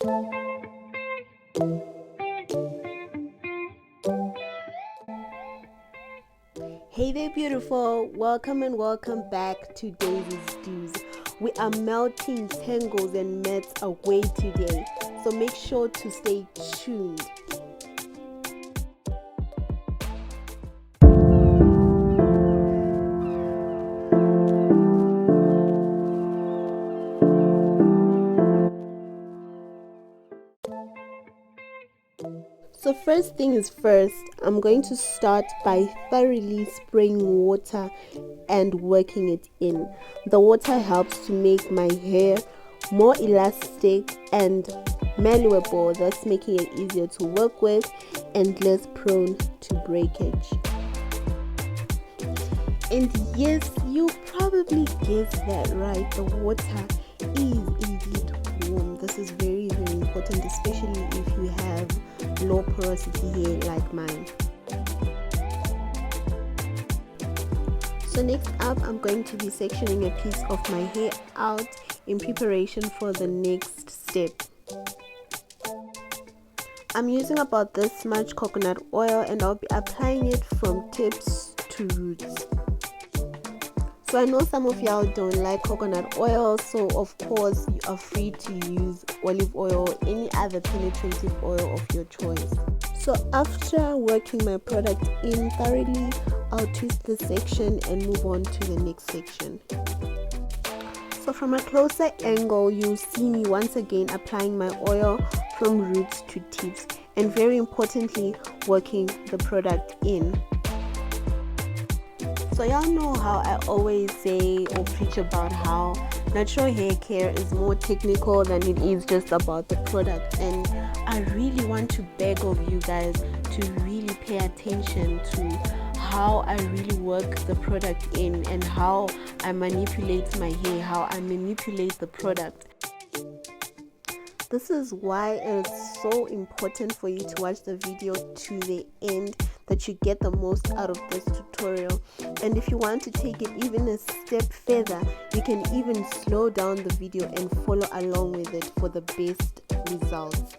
Hey there, beautiful. Welcome and welcome back to Daisy's Dews. We are melting tangles and mats away today, so make sure to stay tuned. So first thing is first, I'm going to start by thoroughly spraying water and working it in. The water helps to make my hair more elastic and malleable, thus making it easier to work with and less prone to breakage. And yes, you probably guessed that right, the water is indeed warm. This is very, very important, especially if you have low porosity hair like mine. So next up, I'm going to be sectioning a piece of my hair out in preparation for the next step. I'm using about this much coconut oil and I'll be applying it from tips to roots. So I know some of y'all don't like coconut oil, so of course you are free to use olive oil or any other penetrative oil of your choice. So after working my product in thoroughly, I'll twist the section and move on to the next section. So from a closer angle, you'll see me once again applying my oil from roots to tips, and very importantly, working the product in. So y'all know how I always say or preach about how natural hair care is more technical than it is just about the product, and I really want to beg of you guys to really pay attention to how I really work the product in and how I manipulate my hair, how I manipulate the product. This is why it's so important for you to watch the video to the end, that you get the most out of this tutorial. And if you want to take it even a step further, you can even slow down the video and follow along with it for the best results.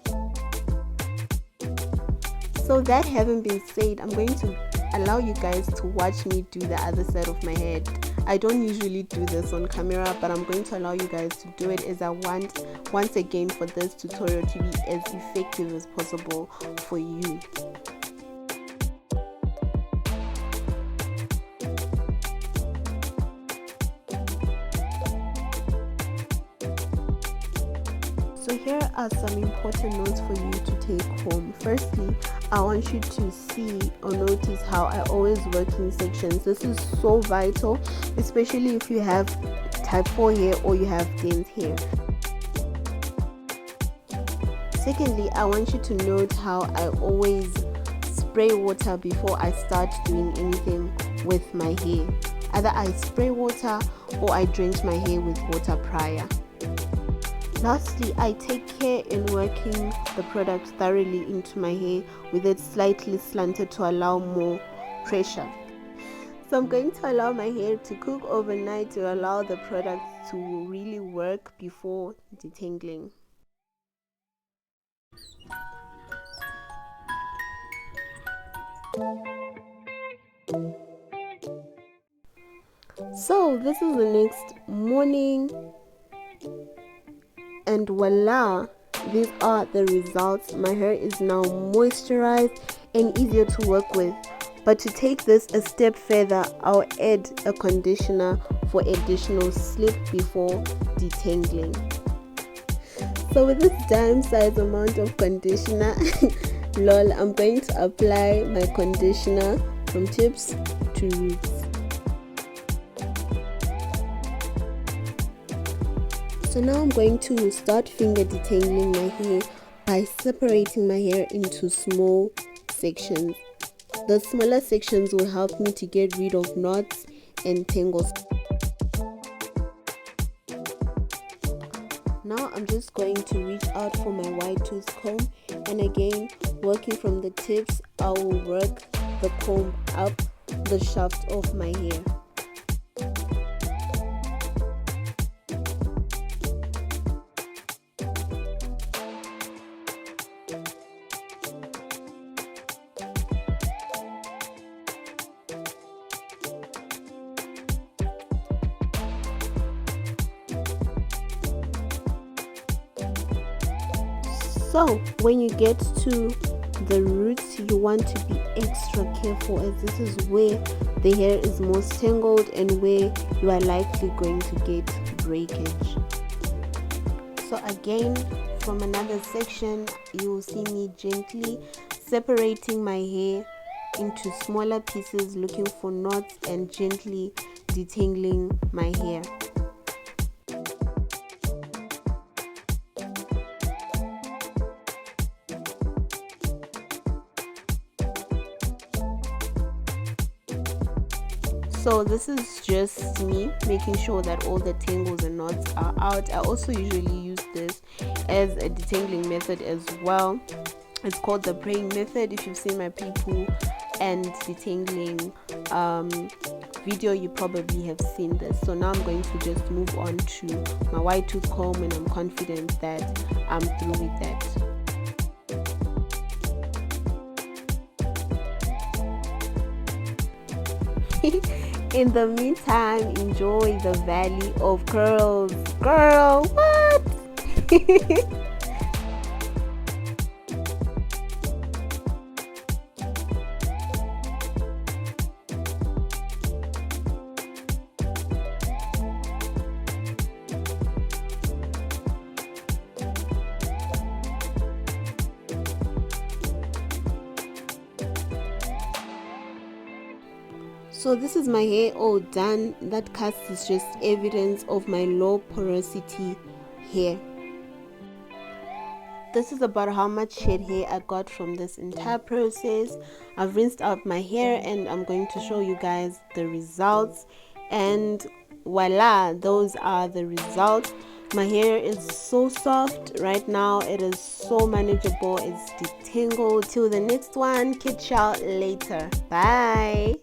So that having been said, I'm going to allow you guys to watch me do the other side of my head. I don't usually do this on camera, but I'm going to allow you guys to do it, as I want once again for this tutorial to be as effective as possible for you. So here are some important notes for you to take home. Firstly, I want you to see or notice how I always work in sections. This is so vital, especially if you have type 4 hair or you have dense hair. Secondly, I want you to note how I always spray water before I start doing anything with my hair. Either I spray water or I drench my hair with water prior. Lastly, I take care in working the product thoroughly into my hair with it slightly slanted to allow more pressure. So I'm going to allow my hair to cook overnight to allow the product to really work before detangling. So this is the next morning. And voila, these are the results. My hair is now moisturized and easier to work with. But to take this a step further, I'll add a conditioner for additional slip before detangling. So with this dime size amount of conditioner, lol, I'm going to apply my conditioner from tips to roots. So now I'm going to start finger detangling my hair by separating my hair into small sections. The smaller sections will help me to get rid of knots and tangles. Now I'm just going to reach out for my wide tooth comb, and again, working from the tips, I will work the comb up the shaft of my hair. So when you get to the roots, you want to be extra careful, as this is where the hair is most tangled and where you are likely going to get breakage. So again, from another section, you will see me gently separating my hair into smaller pieces, looking for knots, and gently detangling my hair. So this is just me making sure that all the tangles and knots are out. I also usually use this as a detangling method as well. It's called the praying method. If you've seen my pre-poo and detangling video, you probably have seen this. So now I'm going to just move on to my white tooth comb, and I'm confident that I'm through with that. In the meantime, enjoy the valley of curls. Girl, what? So this is my hair all done. That cast is just evidence of my low porosity hair. This is about how much shed hair I got from this entire process. I've rinsed out my hair and I'm going to show you guys the results, and voila, those are the results. My hair is so soft right now. It is so manageable. It's detangled. Till the next one, catch y'all later. Bye.